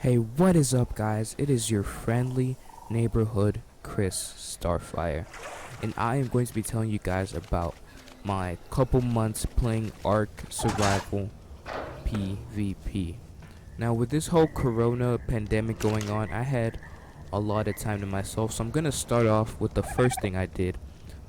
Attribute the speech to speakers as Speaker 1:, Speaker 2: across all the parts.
Speaker 1: Hey, what is up, guys? It is your friendly neighborhood Chris Starfire, and I am going to be telling you guys about my couple months playing Ark Survival PvP. Now, with this whole corona pandemic going on, I had a lot of time to myself, so I'm gonna start off with the first thing I did.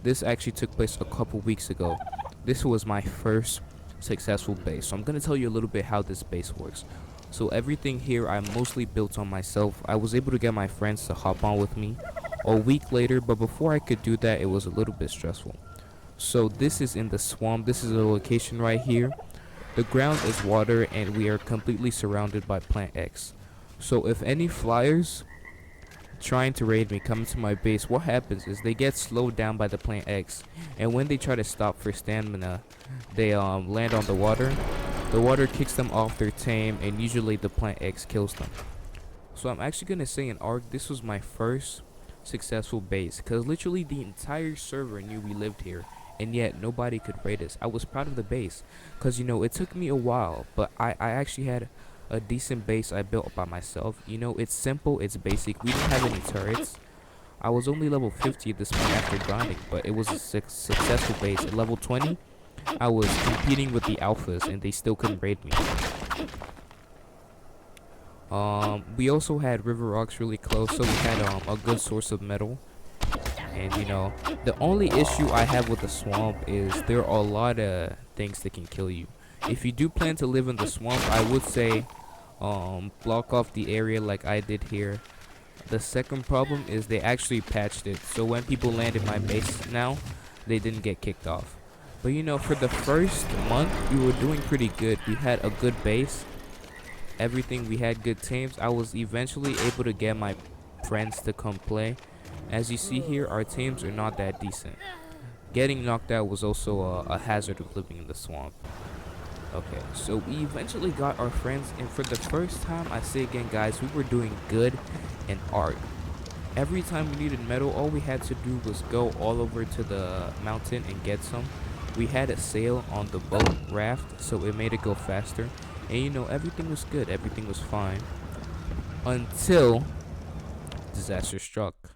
Speaker 1: This actually took place a couple weeks ago. This was my first successful base, so I'm gonna tell you a little bit how this base works. So everything here I mostly built on myself. I was able to get my friends to hop on with me a week later, but before I could do that, it was a little bit stressful. So this is in the swamp. This is the location right here. The ground is water and we are completely surrounded by plant X. So if any flyers trying to raid me come to my base, what happens is they get slowed down by the plant X, and when they try to stop for stamina, they land on the water. The water kicks them off their tame, and usually the plant X kills them. So I'm actually gonna say in Ark, this was my first successful base, cause literally the entire server knew we lived here, and yet nobody could raid us. I was proud of the base, cause it took me a while, but I actually had a decent base I built by myself. It's simple, it's basic. We didn't have any turrets. I was only level 50 at this point after grinding, but it was a successful base. At level 20, I was competing with the alphas, and they still couldn't raid me. We also had river rocks really close, so we had a good source of metal. And the only issue I have with the swamp is there are a lot of things that can kill you. If you do plan to live in the swamp, I would say block off the area like I did here. The second problem is they actually patched it, so when people land in my base now, they didn't get kicked off. But for the first month, we were doing pretty good. We had a good base, everything. We had good teams. I was eventually able to get my friends to come play. As you see here, our teams are not that decent. Getting knocked out was also a hazard of living in the swamp. Okay, so we eventually got our friends, and for the first time, I say again, guys, we were doing good in Ark. Every time we needed metal, all we had to do was go all over to the mountain and get some. We had a sail on the boat raft, so it made it go faster. And everything was good, everything was fine. Until disaster struck.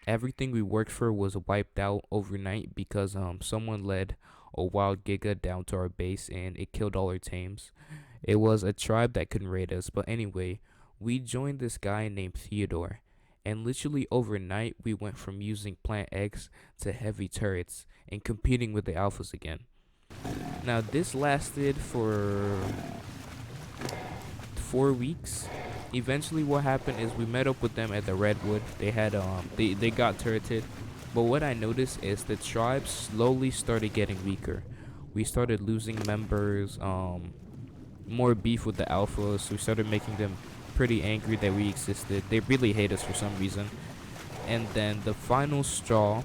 Speaker 1: Everything we worked for was wiped out overnight because someone led a wild giga down to our base and it killed all our tames. It was a tribe that couldn't raid us, but anyway, we joined this guy named Theodore, and literally overnight we went from using plant X to heavy turrets and competing with the alphas again. Now this lasted for 4 weeks. Eventually what happened is we met up with them at the redwood. They had they got turreted, but what I noticed is the tribe slowly started getting weaker. We started losing members, more beef with the alphas. We started making them pretty angry that we existed. They really hate us for some reason. And then the final straw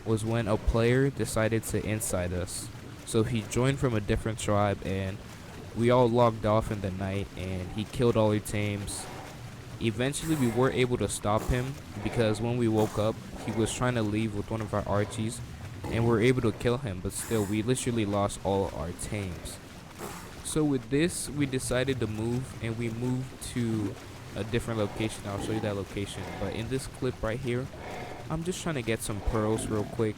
Speaker 1: was when a player decided to inside us. So he joined from a different tribe, and we all logged off in the night, and he killed all our tames. Eventually we were able to stop him because when we woke up, he was trying to leave with one of our Archies, and we were able to kill him, but still we literally lost all our tames. So with this, we decided to move, and we moved to a different location. I'll show you that location, but in this clip right here, I'm just trying to get some pearls real quick.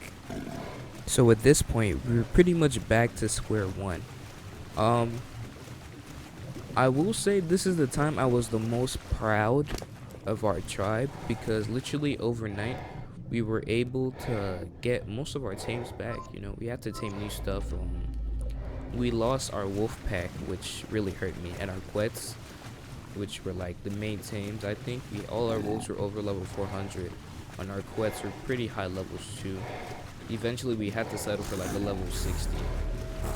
Speaker 1: So at this point, we were pretty much back to square one. I will say this is the time I was the most proud of our tribe, because literally overnight we were able to get most of our tames back. We had to tame new stuff. We lost our wolf pack, which really hurt me, and our quets, which were like the main tames. I think all our wolves were over level 400, and our quets were pretty high levels too. Eventually we had to settle for like a level 60,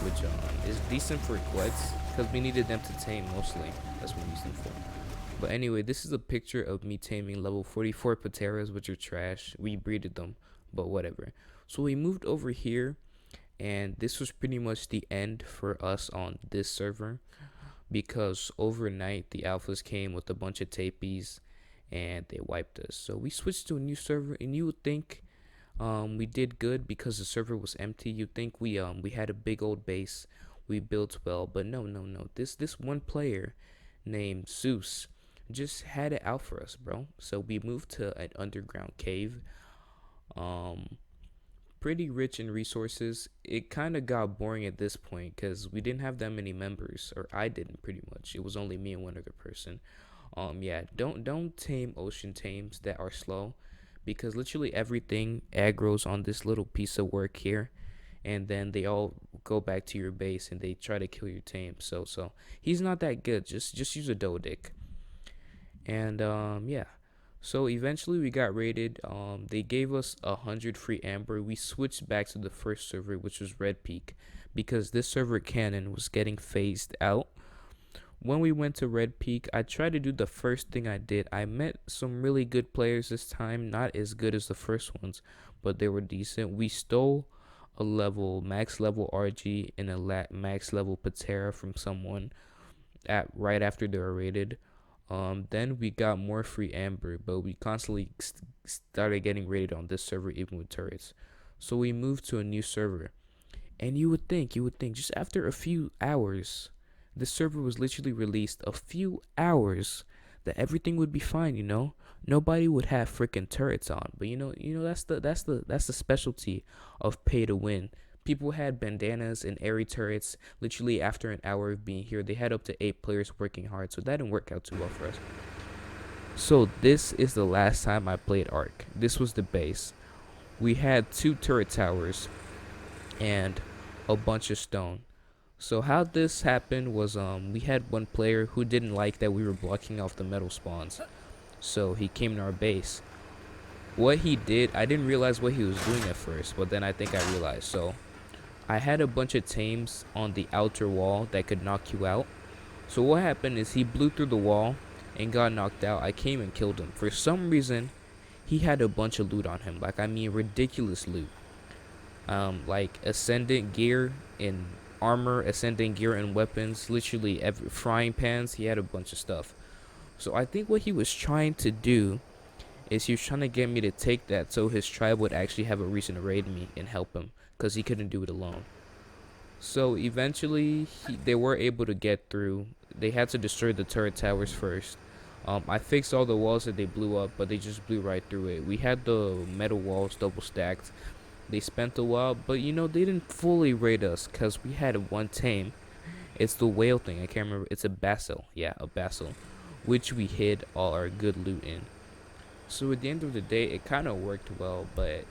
Speaker 1: which is decent for quets because we needed them to tame mostly. That's what we used them for. But anyway, this is a picture of me taming level 44 Pateras, which are trash. We breeded them, but whatever. So we moved over here, and this was pretty much the end for us on this server, because overnight the alphas came with a bunch of tapies and they wiped us. So we switched to a new server, and you would think we did good because the server was empty. You'd think we had a big old base, we built well, but no. This one player named Zeus just had it out for us, bro. So we moved to an underground cave. Um, Pretty rich in resources. It kind of got boring at this point because we didn't have that many members, or I didn't pretty much. It was only me and one other person. Yeah, don't tame ocean tames that are slow, because literally everything aggroes on this little piece of work here, and then they all go back to your base and they try to kill your tame. So he's not that good. Just use a Dodic. And yeah. So eventually we got raided. They gave us 100 free amber. We switched back to the first server, which was Red Peak, because this server cannon was getting phased out. When we went to Red Peak, I tried to do the first thing I did. I met some really good players this time, not as good as the first ones, but they were decent. We stole a max level RG and a max level Patera from someone at right after they were raided. Then we got more free amber, but we constantly started getting raided on this server, even with turrets. So we moved to a new server, and you would think, just after a few hours, the server was literally released a few hours, that everything would be fine. Nobody would have freaking turrets on. But that's the specialty of pay to win. People had bandanas and airy turrets. Literally after an hour of being here, they had up to 8 players working hard, so that didn't work out too well for us. So this is the last time I played Ark. This was the base. We had 2 turret towers and a bunch of stone. So how this happened was we had one player who didn't like that we were blocking off the metal spawns. So he came to our base. What he did, I didn't realize what he was doing at first, but then I think I realized. So I had a bunch of tames on the outer wall that could knock you out. So what happened is he blew through the wall and got knocked out. I came and killed him. For some reason, he had a bunch of loot on him. Like, I mean, ridiculous loot. Like ascendant gear and armor, ascendant gear and weapons. Literally every frying pans. He had a bunch of stuff. So I think what he was trying to do is he was trying to get me to take that so his tribe would actually have a reason to raid me and help him, because he couldn't do it alone. So eventually they were able to get through. They had to destroy the turret towers first. I fixed all the walls that they blew up, but they just blew right through it. We had the metal walls double stacked. They spent a while, but they didn't fully raid us because we had one tame. It's the whale thing. I can't remember. It's a basil. Yeah, a basil, which we hid all our good loot in. So at the end of the day, it kind of worked well, but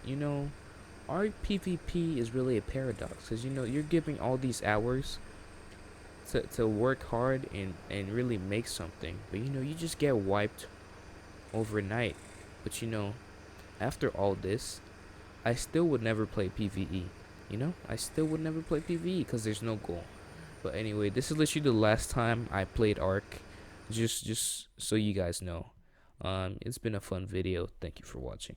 Speaker 1: our PvP is really a paradox, because you're giving all these hours to work hard and really make something, but you just get wiped overnight. But after all this, I still would never play PvE. I still would never play PvE because there's no goal. But anyway, this is literally the last time I played Ark. Just so you guys know. It's been a fun video. Thank you for watching.